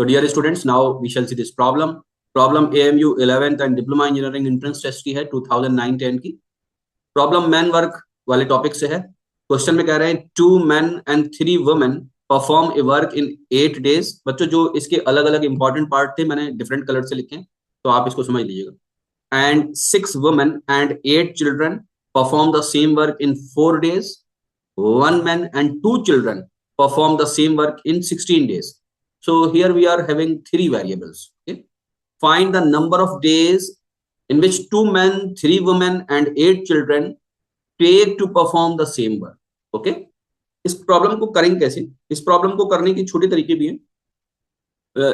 So dear students, now we shall see this problem. Problem AMU 11th and diploma engineering entrance test की है 2009-10 की. Problem man work वाले topic से है. Question में कह रहे हैं 2 men and 3 women perform a work in 8 days. बच्चों जो इसके अलग अलग इंपॉर्टेंट पार्ट थे मैंने डिफरेंट कलर से लिखे हैं, तो आप इसको समझ लीजिएगा. And 6 women and 8 children perform the same work in 4 days. 1 man and 2 children perform the same work in 16 days. So here we are having 3 variables. Okay? Find the number of days in which 2 men, 3 women and 8 children take to perform the same work. Okay? इस problem को करेंगे कैसे? इस problem को करने की छोटे तरीके भी हैं,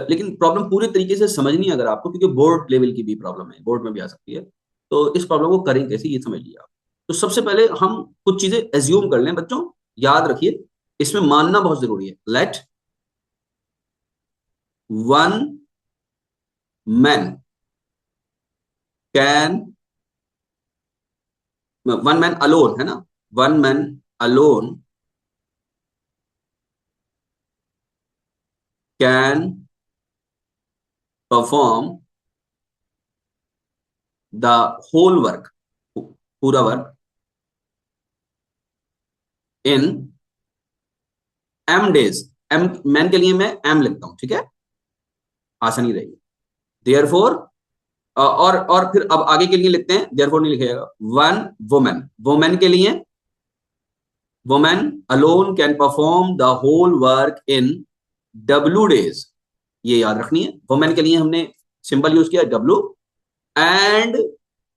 लेकिन प्रॉब्लम पूरे तरीके से समझनी है अगर आपको, क्योंकि बोर्ड लेवल की भी प्रॉब्लम है, बोर्ड में भी आ सकती है. तो इस प्रॉब्लम को करेंगे कैसे ये समझ लिया आप. तो सबसे पहले हम कुछ चीजें एज्यूम कर लें. बच्चों याद रखिए, इसमें मानना बहुत जरूरी है. लेट 1 man alone, है ना, 1 man alone can perform the whole work, पूरा work in m days. m man के लिए मैं m लिखता हूं, ठीक है, आसानी रहेगी. Therefore और फिर अब आगे के लिए लिखते हैं, therefore नहीं लिखेगा. 1 woman के लिए woman alone can perform the whole work in w days. ये याद रखनी है. woman के लिए हमने सिंबल यूज किया w. and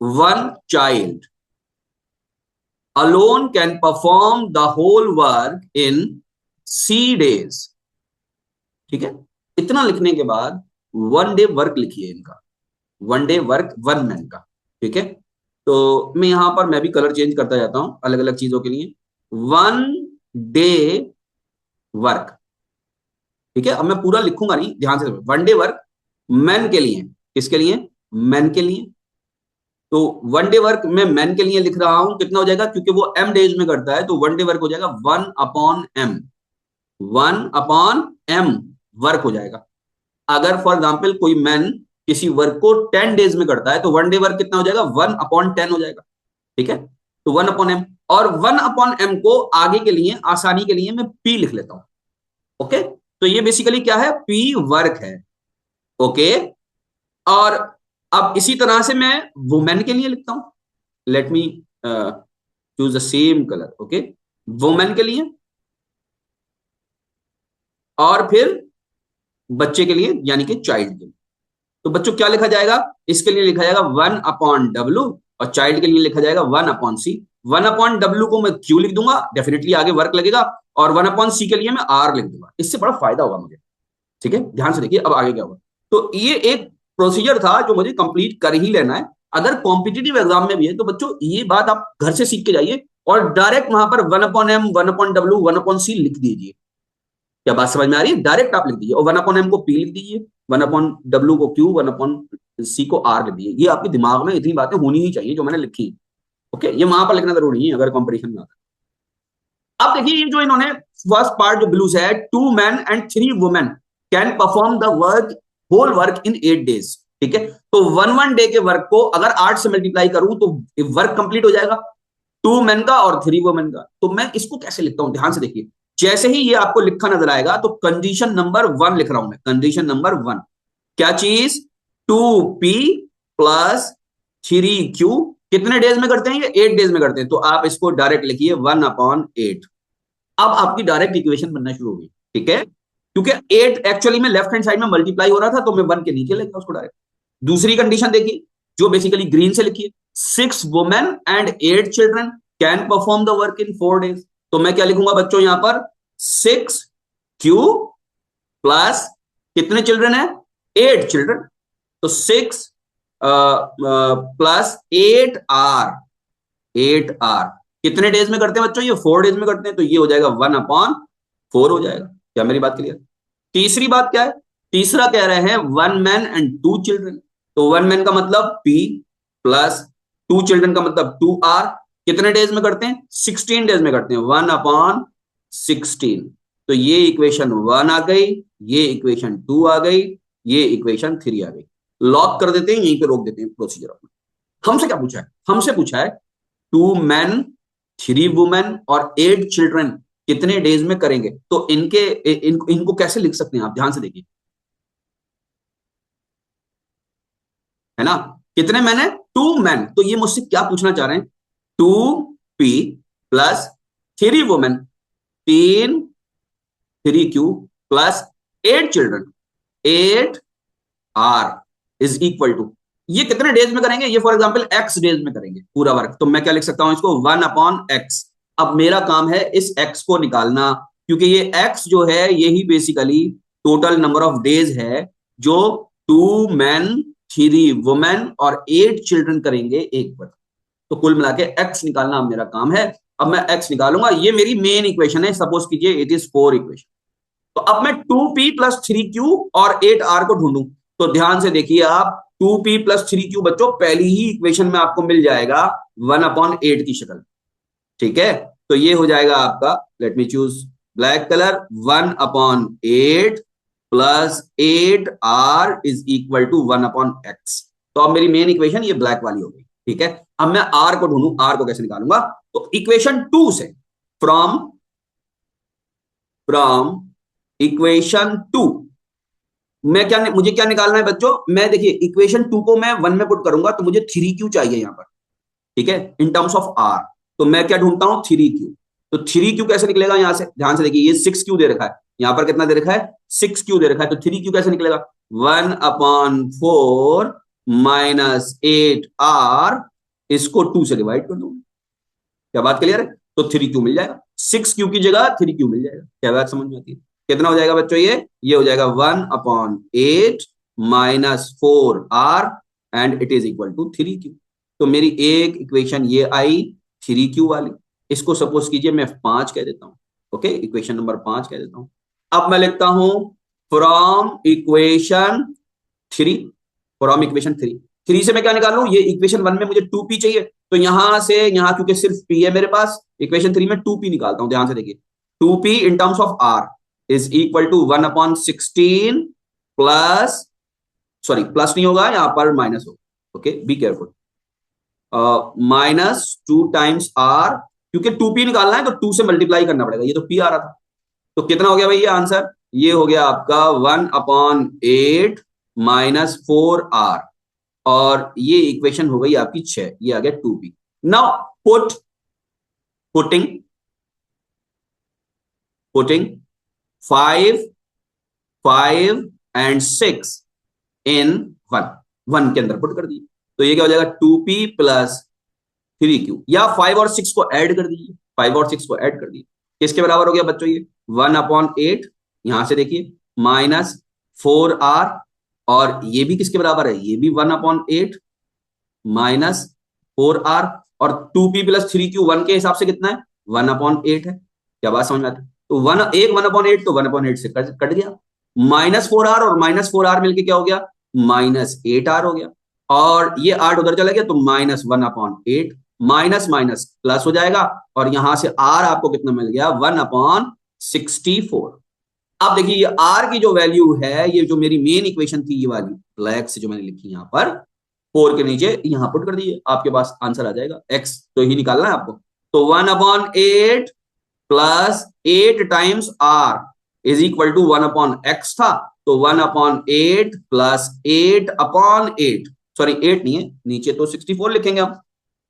1 child alone can perform the whole work in c days. ठीक है, इतना लिखने के बाद 1 day वर्क लिखिए इनका. 1 day वर्क 1 man का. ठीक है, तो मैं यहां पर मैं भी कलर चेंज करता जाता हूं अलग अलग चीजों के लिए. 1 day वर्क, ठीक है. अब मैं पूरा लिखूंगा नहीं, ध्यान से. 1 day वर्क मैन के लिए. किसके लिए? मैन के लिए. तो 1 day वर्क मैं मैन के लिए लिख रहा हूं. कितना हो जाएगा, क्योंकि वो m डेज में करता है, तो 1 day वर्क हो जाएगा 1/m. 1/m वर्क हो जाएगा. अगर फॉर एग्जाम्पल कोई मैन किसी वर्क को 10 डेज में करता है, तो 1 day वर्क कितना हो जाएगा, 1/10 हो जाएगा. ठीक है, तो 1/m. और 1/m को आगे के लिए आसानी के लिए मैं p लिख लेता हूं. ओके, तो ये बेसिकली क्या है, p वर्क है. ओके, और अब इसी तरह से मैं वुमेन के लिए लिखता हूं. Late me choose the same colour. Okay, women के लिए और फिर बच्चे के लिए, यानी कि चाइल्ड के लिए. तो बच्चों क्या लिखा जाएगा, इसके लिए लिखा जाएगा 1/w और चाइल्ड के लिए लिखा जाएगा 1/c. 1/w को मैं q लिख दूंगा, डेफिनेटली आगे वर्क लगेगा, और 1/c के लिए मैं r लिख दूंगा. इससे बड़ा फायदा होगा मुझे. ठीक है, ध्यान से देखिए अब आगे क्या होगा. तो ये एक प्रोसीजर था जो मुझे कंप्लीट कर ही लेना है. अगर कॉम्पिटिटिव एग्जाम में भी है तो बच्चों ये बात आप घर से सीख के जाइए और डायरेक्ट वहां पर 1/m 1/w 1/c लिख दीजिए. क्या बात समझ में आ रही है? डायरेक्ट आप लिख दीजिए, और 1/m को p लिख दीजिए, 1/w को q, 1/c को r लिख दीजिए. ये आपके दिमाग में इतनी बातें होनी ही चाहिए जो मैंने लिखी. ओके, ये वहां पर लिखना जरूरी है अगर कॉम्पिटिशन में आता है. अब देखिए जो इन्होंने फर्स्ट पार्ट जो ब्लू से है, 2 men and 3 women can perform the work whole work in 8 days. ठीक है, तो 1 डे के वर्क को अगर 8 से मल्टीप्लाई करूं तो वर्क कंप्लीट हो जाएगा 2 men का और 3 women का. तो मैं इसको कैसे लिखता हूं, ध्यान से देखिए. जैसे ही ये आपको लिखा नजर आएगा तो कंडीशन नंबर 1 लिख रहा हूं मैं. कंडीशन नंबर 1 क्या चीज, 2p प्लस 3q. कितने डेज में करते हैं ये? 8 डेज में करते हैं. तो आप इसको डायरेक्ट लिखिए 1/8. अब आपकी डायरेक्ट इक्वेशन बनना शुरू होगी. ठीक है, क्योंकि 8 एक्चुअली में लेफ्ट हैंड साइड में मल्टीप्लाई हो रहा था, तो मैं 1 के नीचे लिखा उसको डायरेक्ट. दूसरी कंडीशन देखिए जो बेसिकली ग्रीन से लिखिए, 6 women and 8 children can perform the work in 4 days. तो मैं क्या लिखूंगा बच्चों यहां पर, 6q प्लस कितने चिल्ड्रन है, 8 चिल्ड्रन. तो 6 प्लस 8r. कितने डेज में करते हैं बच्चों ये? 4 डेज में करते हैं. तो ये हो जाएगा 1/4 हो जाएगा. क्या मेरी बात क्लियर? तीसरी बात क्या है, तीसरा कह रहे हैं 1 man and 2 children. तो 1 man का मतलब p प्लस 2 children का मतलब 2r. कितने डेज में करते हैं? 16 डेज में करते हैं, 1/16. तो ये इक्वेशन 1 आ गई, ये इक्वेशन 2 आ गई, ये इक्वेशन 3 आ गई। लॉक कर देते हैं, यहीं पे रोक देते हैं प्रोसीजर अपना। हमसे क्या पूछा है? हमसे पूछा है 2 men 3 women और 8 चिल्ड्रन कितने डेज में करेंगे। तो इनको कैसे लिख सकते हैं आप, ध्यान से देखिए, है ना। कितने मैन है? 2 men। तो ये मुझसे क्या पूछना चाह रहे हैं? 2p plus 3 women, 3 3q plus 8 children, 8r is equal to, ये कितने डेज में करेंगे? ये फॉर एग्जाम्पल x डेज में करेंगे पूरा वर्क। तो मैं क्या लिख सकता हूं इसको? 1/x। अब मेरा काम है इस x को निकालना, क्योंकि ये x जो है यही basically total number of days है जो 2 men 3 women और 8 चिल्ड्रन करेंगे एक वर्क। तो कुल मिला के x निकालना अब मेरा काम है। अब मैं x निकालूंगा, ये मेरी मेन इक्वेशन है, सपोज कीजिए इट इज 4 इक्वेशन। तो अब मैं 2p प्लस 3q और 8r को ढूंढूं। तो ध्यान से देखिए आप, 2p प्लस 3q बच्चों पहली ही इक्वेशन में आपको मिल जाएगा 1/8 की शक्ल। ठीक है, तो ये हो जाएगा आपका, let me choose black colour, 1/8 plus 8r is equal to 1/x। तो अब मेरी मेन इक्वेशन ये ब्लैक वाली हो गई। ठीक है, अब मैं r को ढूंढूं, r को कैसे निकालूंगा? तो इक्वेशन 2 से, फ्रॉम फ्रॉम इक्वेशन 2 मुझे क्या निकालना है बच्चों? मैं देखिए इक्वेशन 2 को मैं 1 में पुट करूंगा तो मुझे 3q चाहिए यहां पर। ठीक है, इन टर्म्स ऑफ r। तो मैं क्या ढूंढता हूं? 3q। तो 3q कैसे निकलेगा यहां से? ध्यान से देखिए, ये 6q दे रखा है, यहां पर कितना दे रखा है? 6q दे रखा है। तो 3q कैसे निकलेगा? 1/4 माइनस 8r, इसको 2 से डिवाइड कर दूंगा। क्या बात क्लियर है? तो 3q मिल जाएगा, 6q की जगह 3q मिल जाएगा। क्या बात समझ में आती है? कितना हो जाएगा बच्चों? ये हो जाएगा 1/8 minus 4r and it is equal to 3q। तो मेरी एक इक्वेशन ये आई 3q वाली, इसको सपोज कीजिए मैं 5 कह देता हूं। ओके, इक्वेशन नंबर 5 कह देता हूं। अब मैं लिखता हूं फ्रॉम इक्वेशन 3, फ्रॉम इक्वेशन 3 से मैं क्या निकालूं? ये इक्वेशन 1 में मुझे 2p चाहिए, तो यहां से यहां क्योंकि सिर्फ p है मेरे पास, इक्वेशन 3 में 2p निकालता हूं। ध्यान से देखिए, 2p in terms of r is equal to 1/16 plus, sorry plus नहीं होगा यहां पर, माइनस होगा। Okay, be careful, minus 2 times r, क्योंकि 2p निकालना है तो 2 से मल्टीप्लाई करना पड़ेगा, ये तो p आ रहा था। तो कितना हो गया भाई ये आंसर? ये हो गया आपका 1/8 माइनस 4r, और ये इक्वेशन हो गई आपकी 6, ये आ गया 2p। नाउ पुटिंग 5 5 एंड 6 इन 1 के अंदर पुट कर दिए। तो ये क्या हो जाएगा? 2p प्लस 3q, या 5 और 6 को ऐड कर दीजिए, 5 और 6 को ऐड कर दिए। किसके बराबर हो गया बच्चों? ये 1/8, यहां से देखिए, माइनस 4r, और ये भी किसके बराबर है? ये भी 1/8 माइनस 4r, और 2p प्लस 3q 1 के हिसाब से कितना है? 1/8 है। क्या बात समझ में आती है? तो 1/8 तो 1/8 से कट गया, -4r और -4r मिलके क्या हो गया? -8r हो गया, और ये 8 उधर चला गया तो -1/8, माइनस माइनस प्लस हो जाएगा, और यहां से r आपको कितना मिल गया? 1/64। अब देखिए ये r की जो वैल्यू है, ये जो मेरी मेन इक्वेशन थी ये वाली ब्लैक से जो मैंने लिखी यहां पर, 4 के नीचे यहां पुट कर दीजिए, आपके पास आंसर आ जाएगा। x तो ही निकालना है आपको। तो 1/8 plus 8 times r is equal to 1/x था, तो 1/8 प्लस 8/8, सॉरी 8 नहीं है, नीचे तो 64 लिखेंगे हम।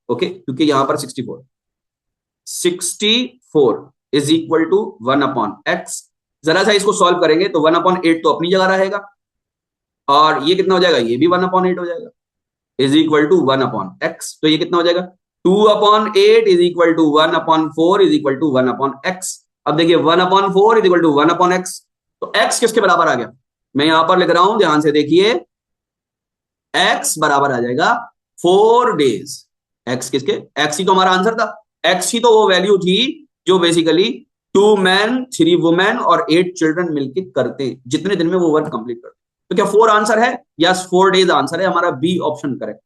ओके, क्योंकि यहां पर 64 इज इक्वल टू 1/x। जरा सा इसको सॉल्व करेंगे तो 1/8 तो अपनी जगह रहेगा, और ये कितना हो जाएगा? ये भी 1/8 हो जाएगा, इज इक्वल टू 1/x। तो ये कितना हो जाएगा? 2/8 is equal to 1/4 is equal to 1/x। अब देखिए 1/4 इज इक्वल टू 1/x, तो x किसके बराबर आ गया? मैं यहां पर लिख रहा हूं, ध्यान से देखिए, x बराबर आ जाएगा 4 डेज। x किसके? x ही तो हमारा आंसर था, x ही तो वो वैल्यू थी जो बेसिकली 2 men 3 women और 8 चिल्ड्रन मिलके करते हैं, जितने दिन में वो वर्क कंप्लीट करते हैं। तो क्या 4 आंसर है? यस, 4 डेज आंसर है हमारा, बी ऑप्शन करेक्ट।